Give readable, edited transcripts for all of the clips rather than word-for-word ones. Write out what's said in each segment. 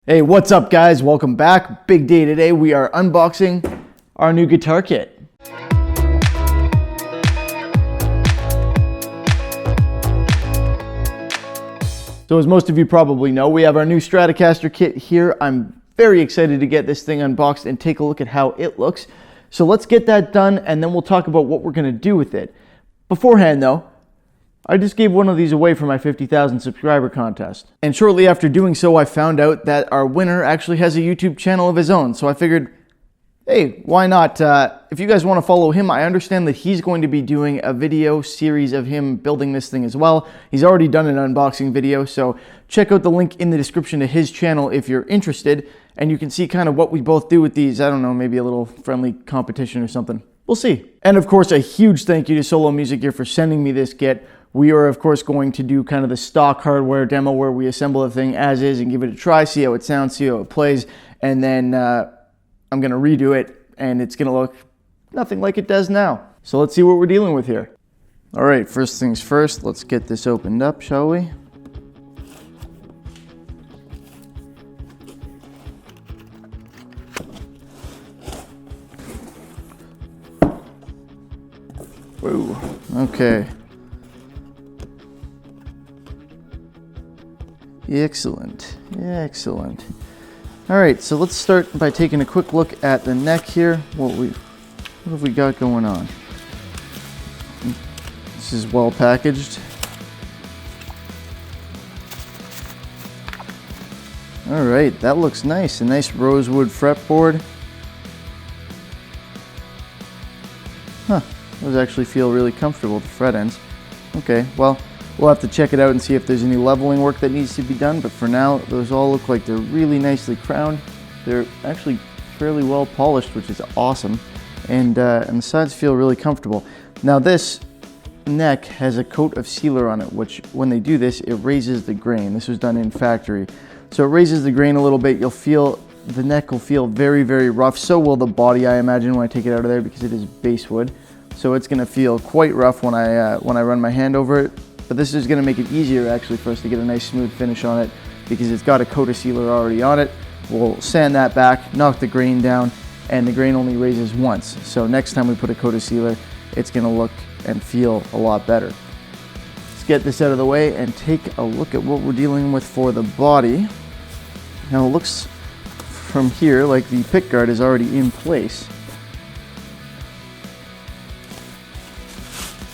Hey, what's up guys? Welcome back. Big day today. We are unboxing our new guitar kit. So as most of you probably know, we have our new Stratocaster kit here. I'm very excited to get this thing unboxed and take a look at how it looks. So let's get that done and then we'll talk about what we're gonna do with it. Beforehand though, I just gave one of these away for my 50,000 subscriber contest. And shortly after doing so, I found out that our winner actually has a YouTube channel of his own. So I figured, hey, why not? If you guys want to follow him, I understand that he's going to be doing a video series of him building this thing as well. He's already done an unboxing video, so check out the link in the description to his channel if you're interested. And you can see kind of what we both do with these. I don't know, maybe a little friendly competition or something. We'll see. And of course, a huge thank you to Solo Music Gear for sending me this kit. We are, of course, going to do kind of the stock hardware demo where we assemble the thing as is and give it a try, see how it sounds, see how it plays, and then I'm going to redo it, and it's going to look nothing like it does now. So let's see what we're dealing with here. All right, first things first, let's get this opened up, shall we? Whoa, okay. Excellent, excellent. All right, so let's start by taking a quick look at the neck here. What have we got going on? This is well packaged. All right, that looks nice. A nice rosewood fretboard. Huh, those actually feel really comfortable, the fret ends. Okay, well, we'll have to check it out and see if there's any leveling work that needs to be done, but for now, those all look like they're really nicely crowned. They're actually fairly well polished, which is awesome, and the sides feel really comfortable. Now this neck has a coat of sealer on it, which when they do this, it raises the grain. This was done in factory. So it raises the grain a little bit. You'll feel, the neck will feel very, very rough. So will the body, I imagine, when I take it out of there because it is basswood. So it's gonna feel quite rough when I run my hand over it. But this is going to make it easier actually for us to get a nice smooth finish on it because it's got a coat of sealer already on it. We'll sand that back, knock the grain down, and the grain only raises once. So next time we put a coat of sealer, it's going to look and feel a lot better. Let's get this out of the way and take a look at what we're dealing with for the body. Now it looks from here like the pickguard is already in place.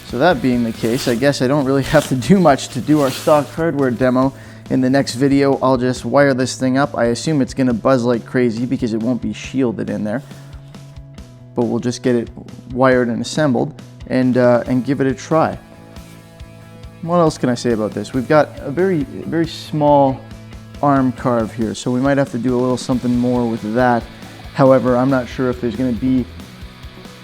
So that being the case, I guess I don't really have to do much to do our stock hardware demo. In the next video, I'll just wire this thing up. I assume it's going to buzz like crazy because it won't be shielded in there. But we'll just get it wired and assembled and give it a try. What else can I say about this? We've got a very, very small arm carve here, so we might have to do a little something more with that. However, I'm not sure if there's going to be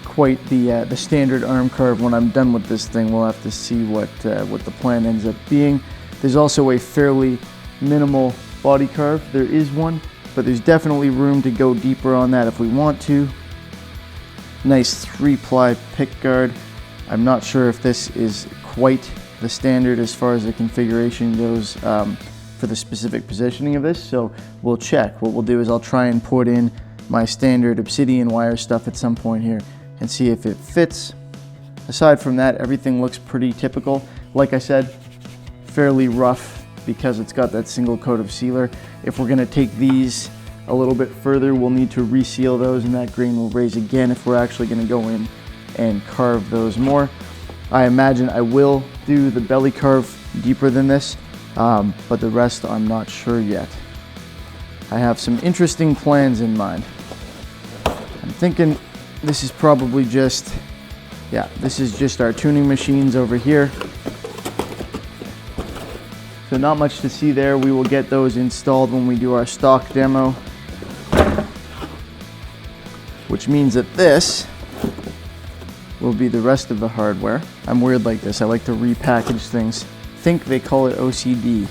quite the standard arm carve when I'm done with this thing. We'll have to see what the plan ends up being. There's also a fairly minimal body carve. There is one, but there's definitely room to go deeper on that if we want to. Nice 3-ply pick guard. I'm not sure if this is quite the standard as far as the configuration goes for the specific positioning of this, so we'll check. What we'll do is I'll try and put in my standard obsidian wire stuff at some point here and see if it fits. Aside from that, everything looks pretty typical. Like I said, fairly rough because it's got that single coat of sealer. If we're gonna take these a little bit further, we'll need to reseal those and that grain will raise again if we're actually gonna go in and carve those more. I imagine I will do the belly carve deeper than this, but the rest I'm not sure yet. I have some interesting plans in mind. I'm thinking this is probably just, yeah, this is just our tuning machines over here. So not much to see there. We will get those installed when we do our stock demo. Which means that this will be the rest of the hardware. I'm weird like this. I like to repackage things. I think they call it OCD.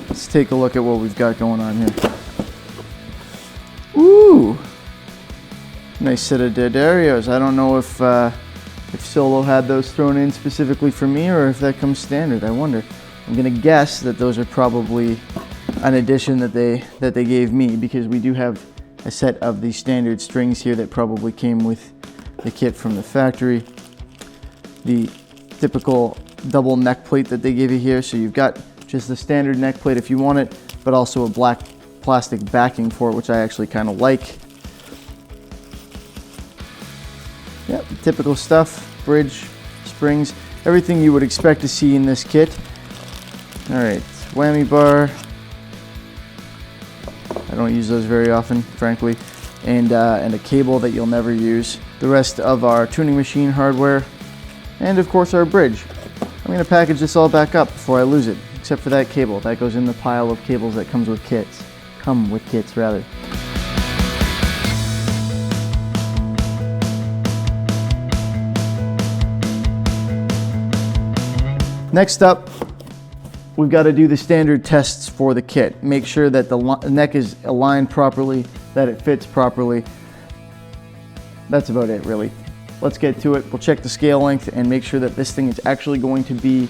Let's take a look at what we've got going on here. Ooh! Nice set of D'Addarios. I don't know if Solo had those thrown in specifically for me or if that comes standard. I wonder. I'm gonna guess that those are probably an addition that they gave me, because we do have a set of the standard strings here that probably came with the kit from the factory. The typical double neck plate that they give you here, so you've got just the standard neck plate if you want it, but also a black plastic backing for it, which I actually kind of like. Yeah, typical stuff, bridge, springs, everything you would expect to see in this kit. All right, whammy bar. I don't use those very often, frankly, and a cable that you'll never use. The rest of our tuning machine hardware, and of course our bridge. I'm going to package this all back up before I lose it, except for that cable. That goes in the pile of cables that comes with kits. Come with kits, rather. Next up, we've got to do the standard tests for the kit. Make sure that the neck is aligned properly, that it fits properly. That's about it, really. Let's get to it. We'll check the scale length and make sure that this thing is actually going to be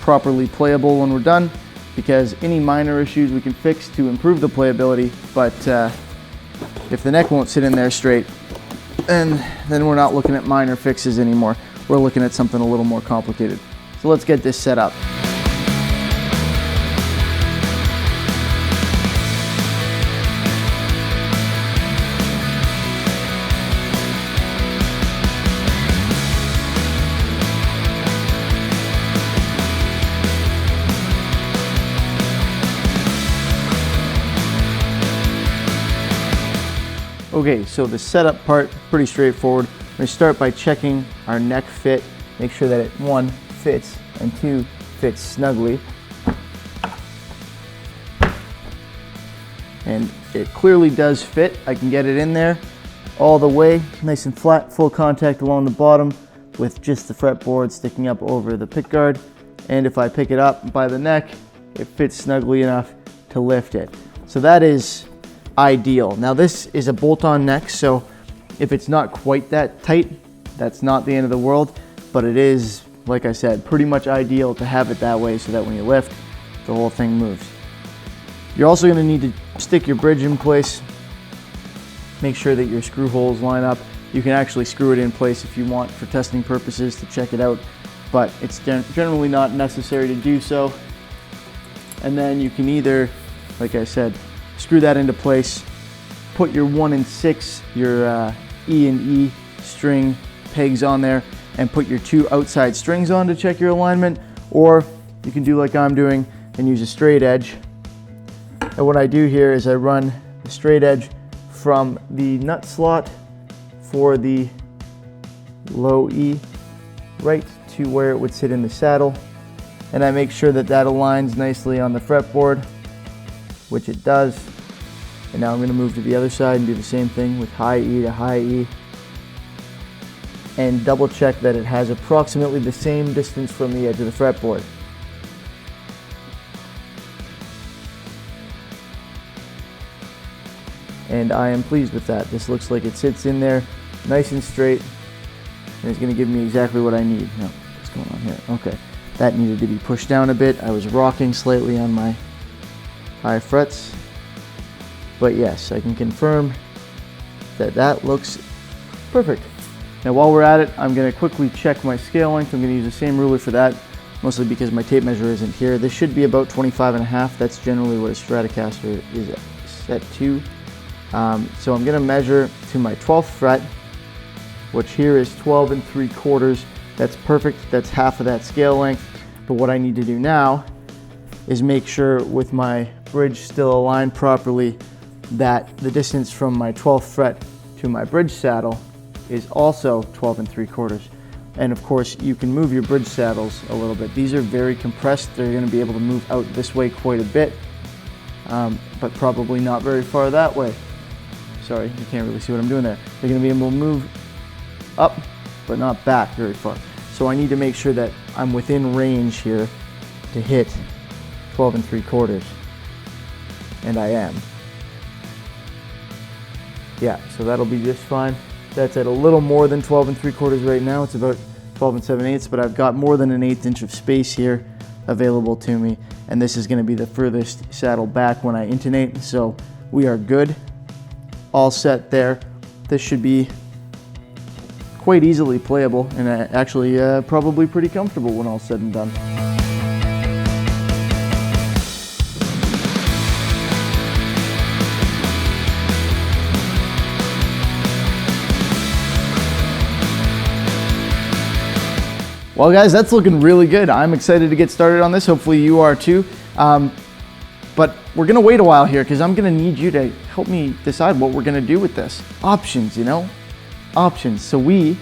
properly playable when we're done, because any minor issues we can fix to improve the playability, but if the neck won't sit in there straight, then we're not looking at minor fixes anymore. We're looking at something a little more complicated. So let's get this set up. Okay, so the setup part, pretty straightforward. We're going to start by checking our neck fit, make sure that it, 1, fits, and 2, fits snugly. And it clearly does fit. I can get it in there all the way, nice and flat, full contact along the bottom with just the fretboard sticking up over the pick guard. And if I pick it up by the neck, it fits snugly enough to lift it. So that is ideal. Now this is a bolt-on neck, so if it's not quite that tight, that's not the end of the world, but it is, like I said, pretty much ideal to have it that way so that when you lift, the whole thing moves. You're also going to need to stick your bridge in place. Make sure that your screw holes line up. You can actually screw it in place if you want for testing purposes to check it out, but it's generally not necessary to do so. And then you can either, like I said, screw that into place, put your 1 and 6, your E and E string pegs on there, and put your 2 outside strings on to check your alignment, or you can do like I'm doing and use a straight edge. And what I do here is I run the straight edge from the nut slot for the low E right to where it would sit in the saddle, and I make sure that that aligns nicely on the fretboard, which it does. And now I'm going to move to the other side and do the same thing with high E to high E, and double check that it has approximately the same distance from the edge of the fretboard. And I am pleased with that. This looks like it sits in there nice and straight, and it's going to give me exactly what I need. No, what's going on here? Okay, that needed to be pushed down a bit. I was rocking slightly on my high frets. But yes, I can confirm that that looks perfect. Now while we're at it, I'm going to quickly check my scale length. I'm going to use the same ruler for that, mostly because my tape measure isn't here. This should be about 25.5. That's generally what a Stratocaster is set to. So I'm going to measure to my 12th fret, which here is 12 3/4. That's perfect. That's half of that scale length. But what I need to do now is make sure with my bridge still aligned properly that the distance from my 12th fret to my bridge saddle is also 12 3/4. And of course you can move your bridge saddles a little bit. These are very compressed. They're going to be able to move out this way quite a bit, but probably not very far that way. Sorry, you can't really see what I'm doing there. They're going to be able to move up but not back very far. So I need to make sure that I'm within range here to hit 12 3/4, and I am. Yeah, so that'll be just fine. That's at a little more than 12 3/4 right now. It's about 12 7/8, but I've got more than an 1/8 inch of space here available to me, and this is going to be the furthest saddle back when I intonate, so we are good. All set there. This should be quite easily playable, and actually probably pretty comfortable when all's said and done. Well guys, that's looking really good. I'm excited to get started on this. Hopefully you are too. But we're gonna wait a while here because I'm gonna need you to help me decide what we're gonna do with this. Options, you know? Options. So we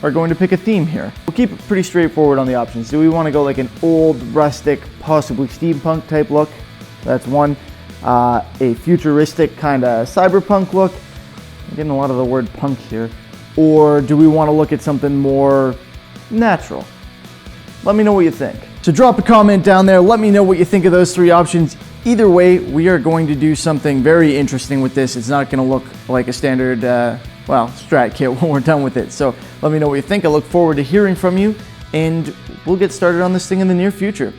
are going to pick a theme here. We'll keep it pretty straightforward on the options. Do we wanna go like an old, rustic, possibly steampunk type look? That's one. A futuristic kind of cyberpunk look. I'm getting a lot of the word punk here. Or do we wanna look at something more natural? Let me know what you think. So drop a comment down there. Let me know what you think of those three options. Either way, we are going to do something very interesting with this. It's not going to look like a standard, Strat kit when we're done with it. So let me know what you think. I look forward to hearing from you, and we'll get started on this thing in the near future.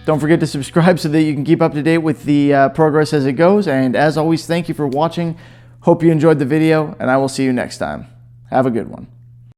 Don't forget to subscribe so that you can keep up to date with the progress as it goes. And as always, thank you for watching. Hope you enjoyed the video, and I will see you next time. Have a good one.